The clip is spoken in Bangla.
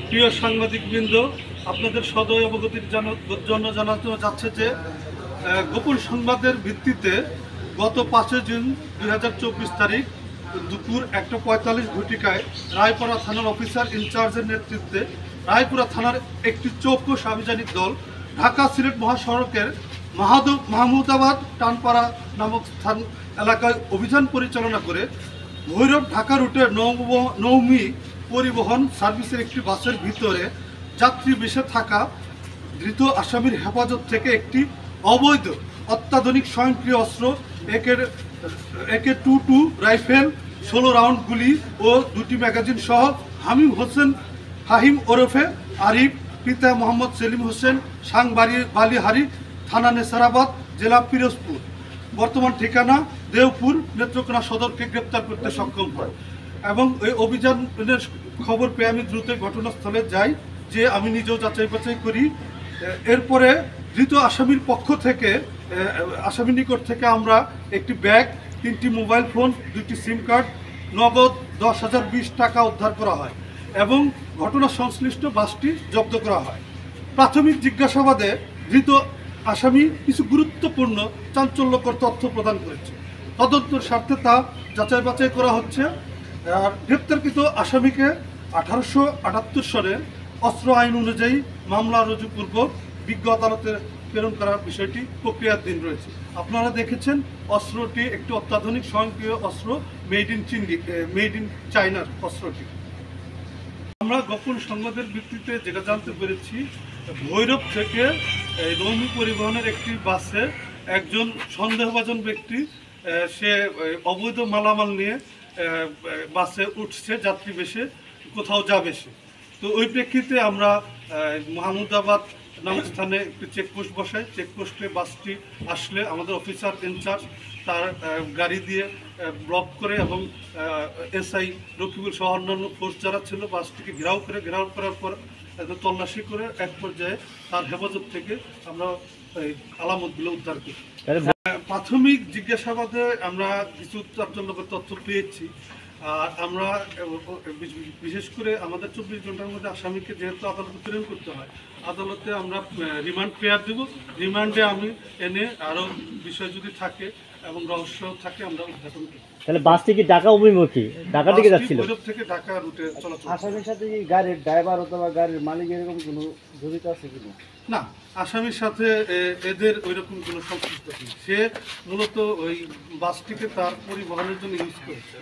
প্রিয় সাংবাদিকবৃন্দ, আপনাদের সদয় অবগতির জন্য জানাতে যাচ্ছে যে গোপন সংবাদের ভিত্তিতে গত 5 জুন 2024 তারিখ দুপুর 1:45 ঘটিকায় রায়পুরা থানার অফিসার ইনচার্জের নেতৃত্বে রায়পুরা থানার একটি চৌকস আভিযানিক দল ঢাকা সিলেট মহাসড়কের মাহমুদাবাদ টানপাড়া নামক স্থান এলাকায় অভিযান পরিচালনা করে ভৈরব ঢাকা রুটের নৌমি পরিবহন সার্ভিসের একটি বাসের ভিতরে যাত্রী বেশে থাকা ধৃত আসামির হেফাজত থেকে একটি অবৈধ অত্যাধুনিক স্বয়ংক্রিয় অস্ত্র AK-22 রাইফেল, 16 রাউন্ড গুলি ও 2টি ম্যাগাজিন সহ হাহিম ওরফে আরিফ, পিতা মোহাম্মদ সেলিম হোসেন, বালিহারি, থানা নেসারাবাদ, জেলা পিরোজপুর, বর্তমান ঠিকানা দেওপুর, নেত্রকোনা সদরকে গ্রেপ্তার করতে সক্ষম হয়। এবং এই অভিযানের খবর পেয়ে আমি দ্রুত ঘটনাস্থলে যাই, যে আমি নিজেও যাচাই বাছাই করি। এরপরে ধৃত আসামির পক্ষ থেকে আসামির নিকট থেকে আমরা একটি ব্যাগ, 3টি মোবাইল ফোন, 2টি সিম কার্ড, নগদ 10,020 টাকা উদ্ধার করা হয় এবং ঘটনা সংশ্লিষ্ট বাসটি জব্দ করা হয়। প্রাথমিক জিজ্ঞাসাবাদে ধৃত আসামি কিছু গুরুত্বপূর্ণ চাঞ্চল্যকর তথ্য প্রদান করেছে। তদন্তের স্বার্থে তা যাচাই বাছাই করা হচ্ছে। আর গ্রেপ্তারকৃত আসামিকে 1878 সালের অস্ত্র আইন অনুযায়ী মামলা রুজুপূর্বক বিজ্ঞ আদালতে প্রেরণ করার বিষয়টি প্রক্রিয়াধীন রয়েছে। আপনারা দেখেছেন অস্ত্রটি একটি অত্যাধুনিক স্বয়ংক্রিয় অস্ত্র, মেড ইন চায়নার অস্ত্রটি। আমরা গোপন সংবাদের ভিত্তিতে যেটা জানতে পেরেছি, ভৈরব থেকে নৌমি পরিবহনের একটি বাসে একজন সন্দেহভাজন ব্যক্তি সে অবৈধ মালামাল নিয়ে বাসে উঠছে, যাত্রী বেশে কোথাও যাবে সে। তো ওই প্রেক্ষিতে আমরা মাহমুদাবাদ নামক স্থানে একটি চেকপোস্ট বসাই। চেকপোস্টে বাসটি আসলে আমাদের অফিসার ইনচার্জ তার গাড়ি দিয়ে ব্লক করে এবং SI রকিবুল সহ অন্যান্য ফোর্স যারা ছিল বাসটিকে ঘেরাও করার পর তল্লাশি করে এক পর্যায়ে তার হেফাজত থেকে আমরা আলামতগুলো উদ্ধার করি। প্রাথমিক জিজ্ঞাসাবাদে আমরা কিছু চাঞ্চল্যকর তথ্য পেয়েছি। আর আমরা বিশেষ করে আমাদের 24 ঘন্টার মধ্যে আসামিকে যেহেতু আদালতে প্রেরণ করতে হয়, আদালতে আমরা রিমান্ড পেয়ার দেব। রিমান্ডে আমি এনে আরও বিষয় যদি থাকে এবং রহস্য থাকে আমরা উদ্ঘাটন করি। তাহলে বাসটি কি ঢাকা অভিমুখী, ঢাকা দিকে যাচ্ছিল? ভৈরব থেকে ঢাকা রুটে চলাচল। আসামির সাথে কি গাড়ির ড্রাইভার অথবা গাড়ির মালিক এরকম কোনো জড়িত আছে কিনা? না, আসামির সাথে এদের ওইরকম কোনো সংশ্লিষ্ট নেই। সে মূলত ওই বাসটিকে তার পরিবহনের জন্য ইউজ করেছে।